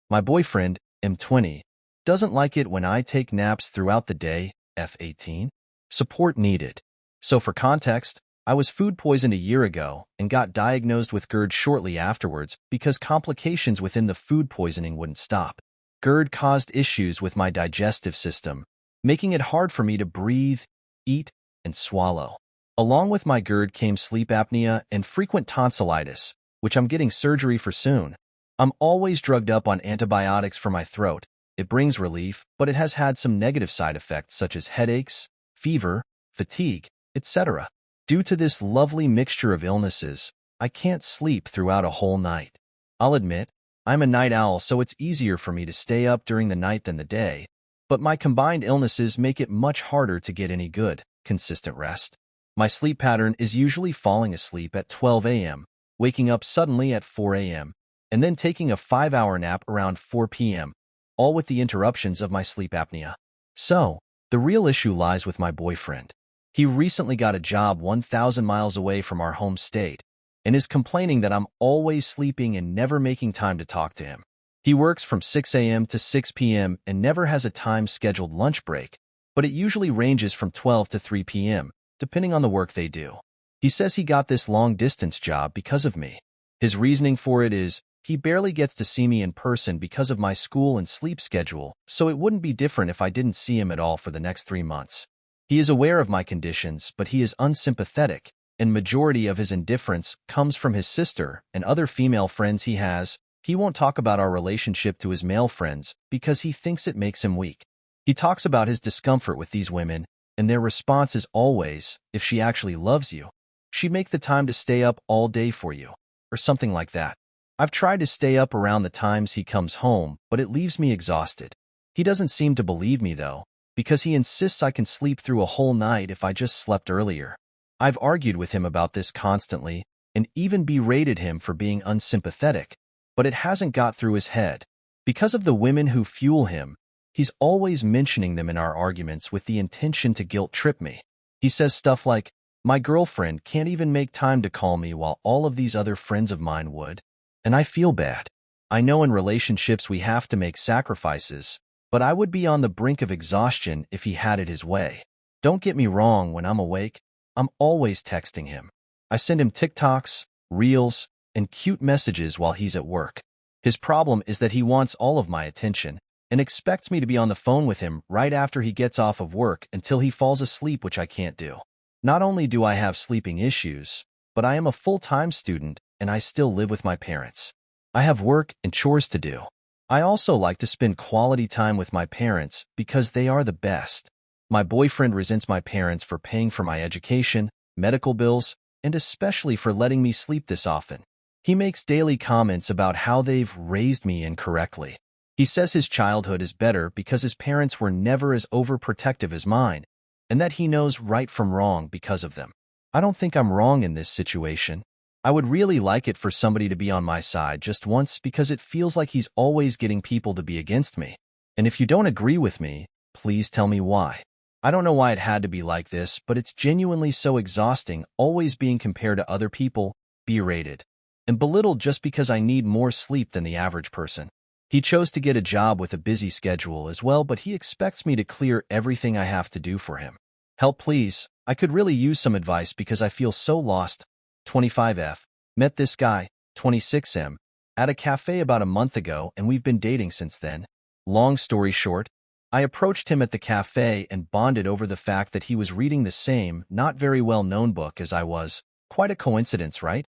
My boyfriend, M20, doesn't like it when I take naps throughout the day, F18. Support needed. So for context, I was food poisoned a year ago and got diagnosed with GERD shortly afterwards because complications within the food poisoning wouldn't stop. GERD caused issues with my digestive system, making it hard for me to breathe, eat, and swallow. Along with my GERD came sleep apnea and frequent tonsillitis, which I'm getting surgery for soon. I'm always drugged up on antibiotics for my throat. It brings relief, but it has had some negative side effects such as headaches, fever, fatigue, etc. Due to this lovely mixture of illnesses, I can't sleep throughout a whole night. I'll admit, I'm a night owl, so it's easier for me to stay up during the night than the day, but my combined illnesses make it much harder to get any good, consistent rest. My sleep pattern is usually falling asleep at 12 a.m., waking up suddenly at 4 a.m., and then taking a 5-hour nap around 4 p.m., all with the interruptions of my sleep apnea. So, the real issue lies with my boyfriend. He recently got a job 1,000 miles away from our home state and is complaining that I'm always sleeping and never making time to talk to him. He works from 6 a.m. to 6 p.m. and never has a time-scheduled lunch break, but it usually ranges from 12 to 3 p.m., depending on the work they do. He says he got this long-distance job because of me. His reasoning for it is, he barely gets to see me in person because of my school and sleep schedule, so it wouldn't be different if I didn't see him at all for the next 3 months. He is aware of my conditions, but he is unsympathetic, and majority of his indifference comes from his sister and other female friends he has. He won't talk about our relationship to his male friends because he thinks it makes him weak. He talks about his discomfort with these women, and their response is always, if she actually loves you, she'd make the time to stay up all day for you, or something like that. I've tried to stay up around the times he comes home, but it leaves me exhausted. He doesn't seem to believe me, though, because he insists I can sleep through a whole night if I just slept earlier. I've argued with him about this constantly and even berated him for being unsympathetic, but it hasn't got through his head. Because of the women who fuel him, he's always mentioning them in our arguments with the intention to guilt-trip me. He says stuff like, "My girlfriend can't even make time to call me while all of these other friends of mine would." And I feel bad. I know in relationships we have to make sacrifices, but I would be on the brink of exhaustion if he had it his way. Don't get me wrong, when I'm awake, I'm always texting him. I send him TikToks, Reels, and cute messages while he's at work. His problem is that he wants all of my attention and expects me to be on the phone with him right after he gets off of work until he falls asleep, which I can't do. Not only do I have sleeping issues, but I am a full-time student and I still live with my parents. I have work and chores to do. I also like to spend quality time with my parents because they are the best. My boyfriend resents my parents for paying for my education, medical bills, and especially for letting me sleep this often. He makes daily comments about how they've raised me incorrectly. He says his childhood is better because his parents were never as overprotective as mine, and that he knows right from wrong because of them. I don't think I'm wrong in this situation. I would really like it for somebody to be on my side just once because it feels like he's always getting people to be against me. And if you don't agree with me, please tell me why. I don't know why it had to be like this, but it's genuinely so exhausting always being compared to other people, berated, and belittled just because I need more sleep than the average person. He chose to get a job with a busy schedule as well, but he expects me to clear everything I have to do for him. Help, please. I could really use some advice because I feel so lost. 25F. Met this guy, 26M, at a cafe about a month ago, and we've been dating since then. Long story short, I approached him at the cafe and bonded over the fact that he was reading the same, not very well-known book as I was. Quite a coincidence, right?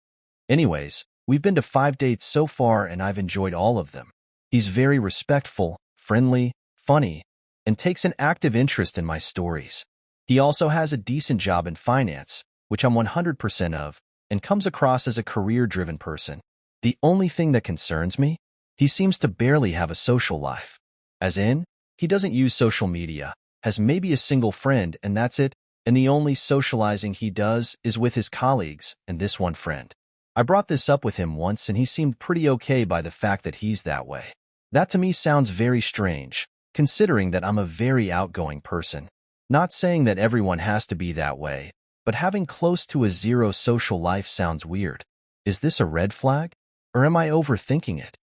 Anyways, we've been to 5 dates so far and I've enjoyed all of them. He's very respectful, friendly, funny, and takes an active interest in my stories. He also has a decent job in finance, which I'm 100% of, and comes across as a career-driven person. The only thing that concerns me? He seems to barely have a social life. As in, he doesn't use social media, has maybe a single friend, and that's it, and the only socializing he does is with his colleagues and this one friend. I brought this up with him once and he seemed pretty okay by the fact that he's that way. That to me sounds very strange, considering that I'm a very outgoing person. Not saying that everyone has to be that way, but having close to a zero social life sounds weird. Is this a red flag? Or am I overthinking it?